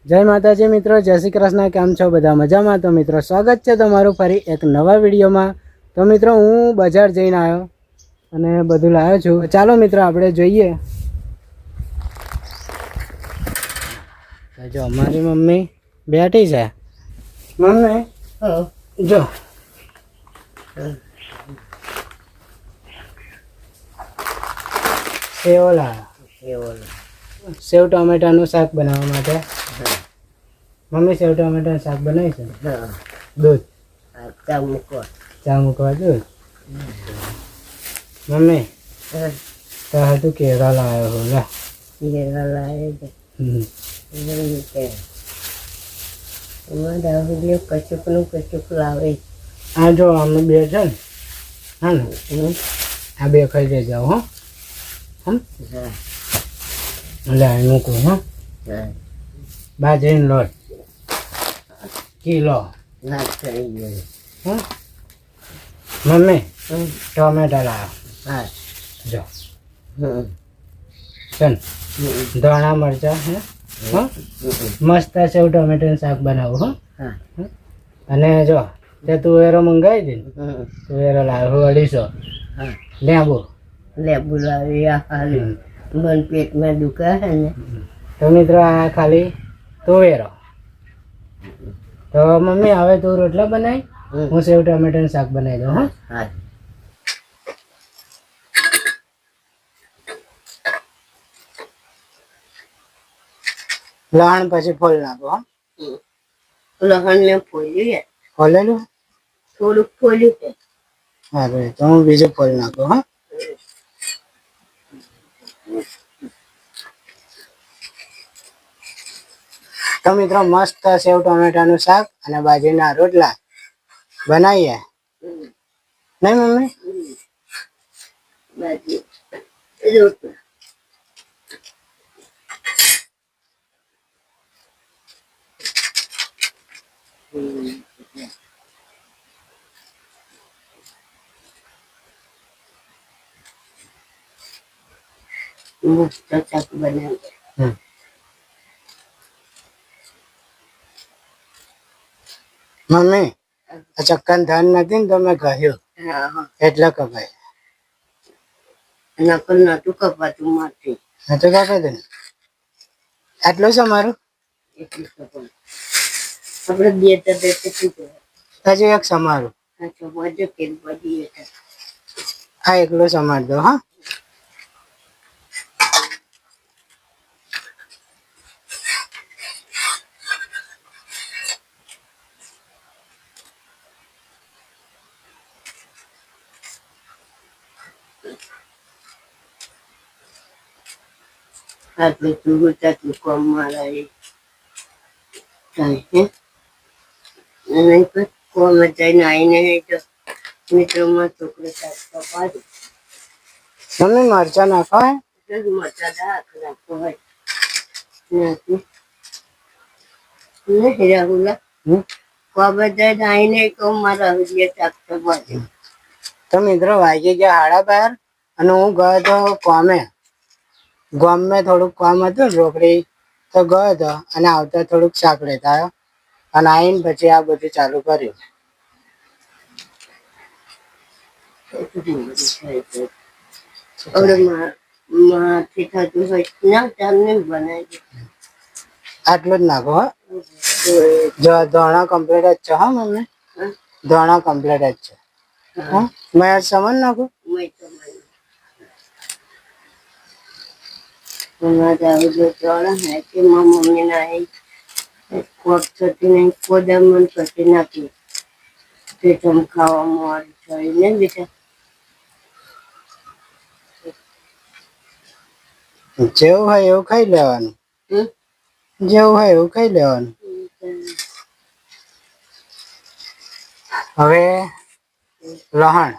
જય માતાજી મિત્રો, જય શ્રી કૃષ્ણ. કેમ છો બધા? મજામાં? તો મિત્રો સ્વાગત છે તમારું ફરી એક નવા વિડીયોમાં. તો મિત્રો હું બજાર જઈને આવ્યો અને બધું લાવ્યો છું. ચાલો મિત્રો આપણે જોઈએ. જો અમારી મમ્મી બેઠી છે. મમ્મી જો સેવ ટમેટાનું શાક બનાવવા માટે. મમ્મી સેવ ટમેટાનું શાક બનાવી છે. દૂધ ચા મૂકવા દૂધ. મમ્મી તો તું કેળા લાવ્યો હો લા. આ જો અમે બે છે ને, હા ને, આ બે ખાઈ જઈ જાઓ હો. લે મૂકું હો. બાજરીનો લોટ કિલો. મમ્મી ટમેટા લાવ્યો જો. ચલ ધાણા મરચા હે. મસ્ત સેવ ટમેટાનું શાક બનાવું હો. અને જો તે તુવેરો મંગાવી દે. તુવેરો લાવ્યો 250. લેબુ લાવી મન પેટમાં દુખા છે ને. તો મિત્રો આ ખાલી તુવેરો. તો મમ્મી હવે તું રોટલા બનાવી, હું સેવ ટમેટાનું શાક બનાવી દઉં. હા લહણ પછી ફોલ નાખો. લહણ ને ફોલ્યું ફોલેલું થોડુંક ફોલ્યું છે. હા ભાઈ તો હું બીજું ફોલ નાખો. હા તો મિત્રો મસ્ત સેવ ટમેટાનું શાક અને બાજરીના રોટલા બનાવીએ નહીં મમ્મી? મમ્મી આ ચક્કન ધાન નથી ને તો મેં કહ્યું એટલે કપાય. એના પર નતું કપાતું મારથી. નતું કપાતું ને? આટલું છે મારું. આપણે બે હજુ એક સમારું. આ એકલો સમાર દો. હા આટલું ચૂરું ચાટલું કોમ મારા કોમ જઈને આવીને તો મિત્રોમાં છોકરો પાડું. મમ્મી મરચા નાખો. મરચા નાખો હોય હીરાગુલા કોબા જઈને આવીને તો મારા ચાકતો પાડે. તો મિત્રો વાગી ગયા 12:30 અને હું ગયો તો કોમે. ગામમાં થોડુંક કામ હતું ને રોકડી, તો ગયો હતો અને આવતા થોડુંક શાક લેતા આવ્યો અને આવીને પછી આ બધું ચાલુ કર્યું. આટલું જ નાખો. જો ધોણા કમ્પ્લીટ જ છે. હા મમ્મી ધોણા કમ્પ્લીટ જ છે. મેં સમાન નાખું. મમ્મી ના કોટ થતી નહીં કોદા મન થતી નાખી તે ચમખાવામાં ને બેટા. જેવું હોય એવું ખાઈ લેવાનું. જેવું હોય એવું ખાઈ લેવાનું. હવે લહણ.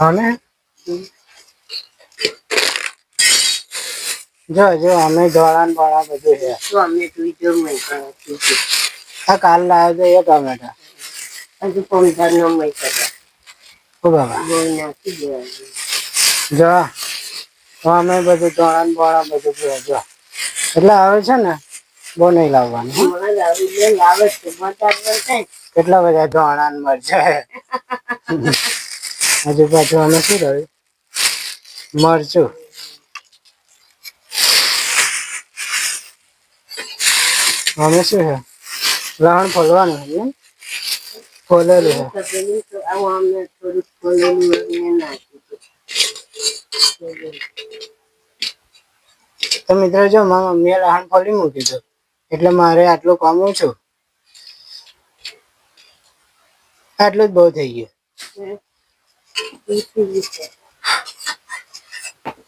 અને જો જો અમે ધોળા ને બધું છે. તો અમે તું જો આ કાલ લાવ્યો તો એ ટમેટા હજુ 15 નો મય કરે ઓ બાબા બહુ નાખી દેવાનું જો અમે બધું તોણા બોણા બધું પીવે જો એટલે આવે છે ને બહુ નહીં લાવવાનું લાવે છે કેટલા બધા ધોણા મરચા હજુ પાછું અમે શું રહ્યું મરચું અમે શું છે લહણ ફોલવાનું છે ફોલેલું છે થોડુંક ફોલેલું નાખ્યું તો મિત્રો જો મારા મમ્મીએ લહણ ફોલી મૂકી હતું એટલે મારે આટલું કામ ઓછું આટલું જ બહુ થઈ ગયું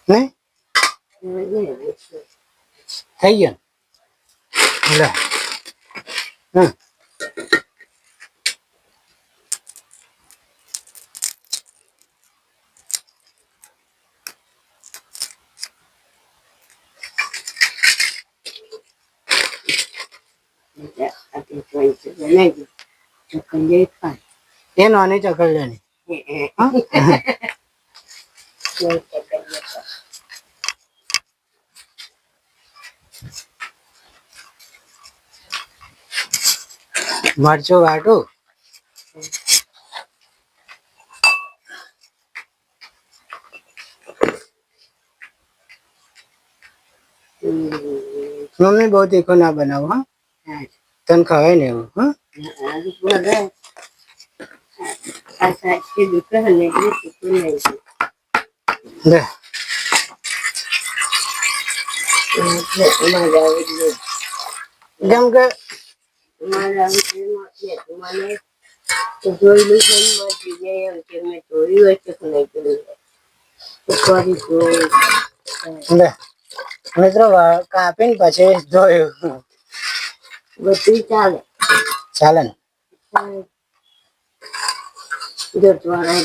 નહીં થઈ ગયું લે એ નાની ચકલિયાની મરચું વાટું મમ્મી બહુ તીખું ના બનાવું હા તને ખવાય ને એવું હા લે જેમ કે જોયેલું છે એમ કે મેં જોયું હશે કે નહીં જોયું લે મિત્રો કાપીને પછી જોયું બધું ચાલે ચાલે ને જો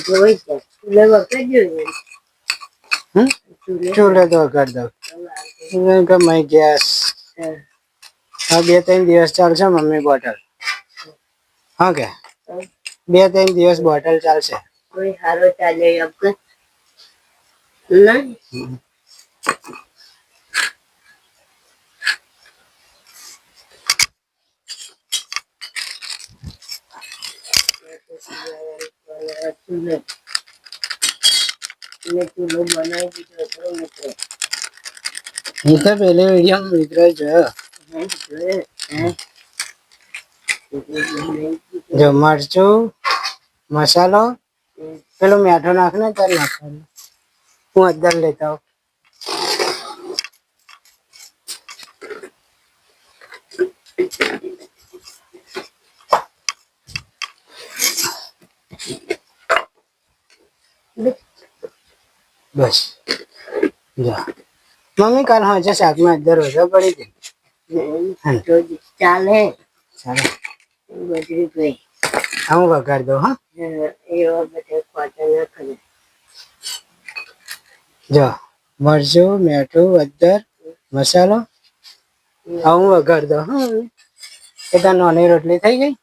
જોઈ જાય વખત જોયું ચૂલે તો કરી દઉં ગમે ગેસ હા 2-3 દિવસ ચાલશે મમ્મી બોટલ હા કે 2-3 દિવસ બોટલ ચાલશે કોઈ સારો ચાલે આપણે નહીં ચૂલો બનાવી દીધો મિત્રો હું તો પેલી વિડીયો મિત્રો જોયો જો મરચું મસાલો પેલો મીઠો નાખ ને તાર નાખવાનું હું અંદર લેતા આવું બસ જા મમ્મી કાલ હોજે શાકમાં અંદર વધારે પડી હતી ચાલે ચાલો બજરી ગઈ હું વગાડ દઉં હા એવા બધા ખોટા ના કરે જો મરચું મીઠું હળદર મસાલો હું વગાડ દઉં હા એ તાર નાની રોટલી થઈ ગઈ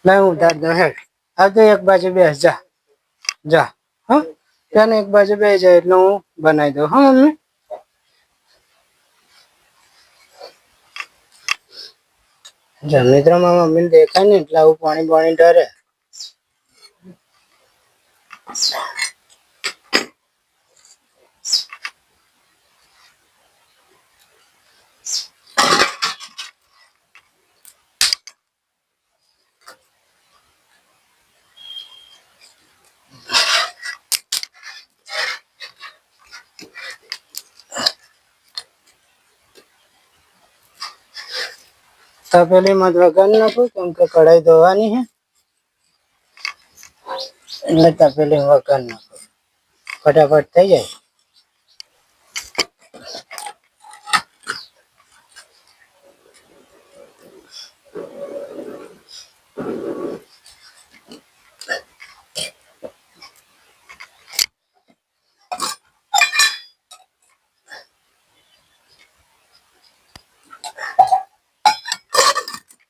ના હું ઉતાર દઉં હેડ આ તો એક બાજુ બેસ જા જા હા ત્યાં એક બાજુ બે જાય એટલે હું બનાવી દઉં હા મમ્મી મિત્રો મારા મમ્મીને દેખાય ને એટલે આવું પાણી પાણી ડરે તપેલી મત વગર નાખું કેમ કે કઢાઈ ધોવાની હે એટલે તપેલી વગર નાખું ફટાફટ થઈ જાય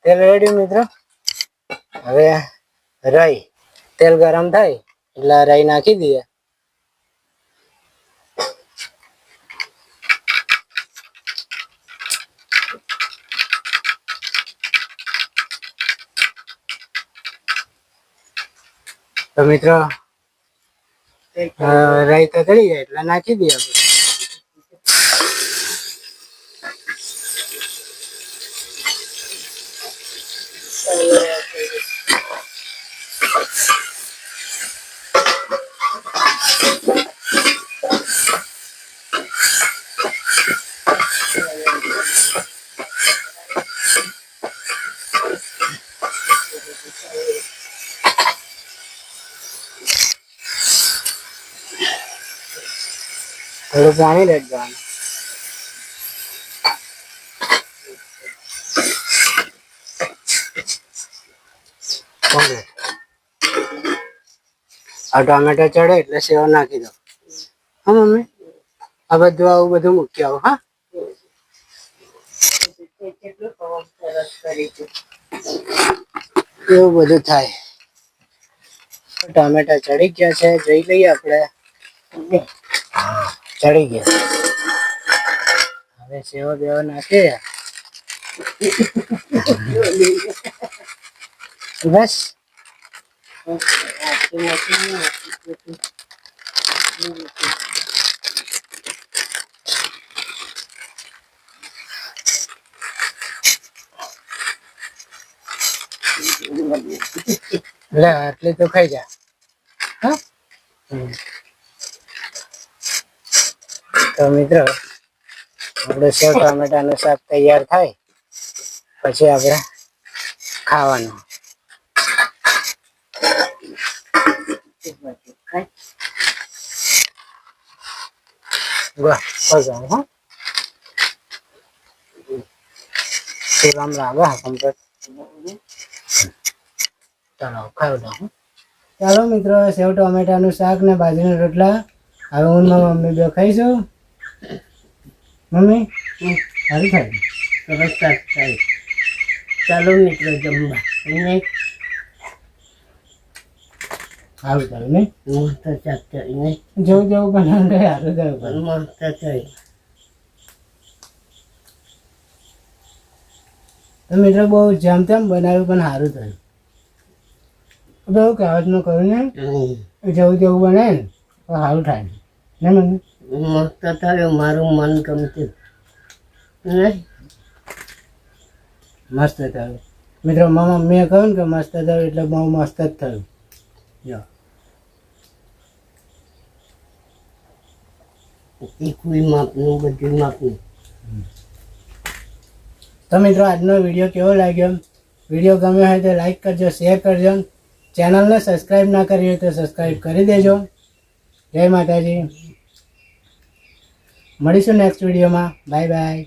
તેલ રેડી મિત્રો. હવે રાઈ, તેલ ગરમ થાય એટલે રાઈ નાખી દઈએ. તો મિત્રો રાઈ તો તળી જાય એટલે નાખી દઈએ આપણે. થોડું પાણી રેડ જવાનું. આ ટોમેટો ચડે એટલે સેવ નાખી દો. હા મમ્મી, આ બધું આવું બધું મૂકી આવું. હા, કેટલું સરસ કરી છે. એવું બધું થાય. ટોમેટા ચડી ગયા છે, જોઈ લઈએ આપણે. ચડી ગયા. હવે સેવ બેવ નાખીએ બસ. લે આટલી તો ખાઈ જા. હા, તો મિત્રો આપણે સેવ ટામેટાનું શાક તૈયાર થાય પછી આપણે ખાવાનું. વાહ, પગાવ હા. સેવામ લાગે કમ્પ્લીટ. ચાલો ખાઈ દઉં. ચાલો મિત્રો, સેવ ટોમેટાનું શાક ને બાજરીના રોટલા હવે હું ને મમ્મી બે ખાઈશું. મમ્મી સારું થાય. સરસ શાક થાય. ચાલો મિત્રો જમવા. સારું થયું નહીં? મસ્ત શાક થયું. જેવું જેવું બનાવે સારું થયું. મસ્ત થયું. તો મિત્રો બહુ જેમ તેમ બનાવ્યું પણ સારું થયું. બહુ કહેવતમાં કહ્યું ને, જેવું જેવું બનાવે ને તો સારું થાય ને મમ્મી? મસ્ત થયું. મારું મન ગમતું મસ્ત થયું. મિત્રો મમ્મીએ કહ્યું ને કે મસ્ત થયું એટલે બહુ મસ્ત જ થયું. જો તીખું માપનું, બધું માપનું. તો મિત્રો આજનો વિડીયો કેવો લાગ્યો? વિડીયો ગમ્યો હોય તો લાઈક કરજો, શેર કરજો. ચેનલને સબસ્ક્રાઈબ ના કરી હોય તો સબસ્ક્રાઈબ કરી દેજો. જય માતાજી. મળીશું નેક્સ્ટ વિડીયોમાં. Bye bye.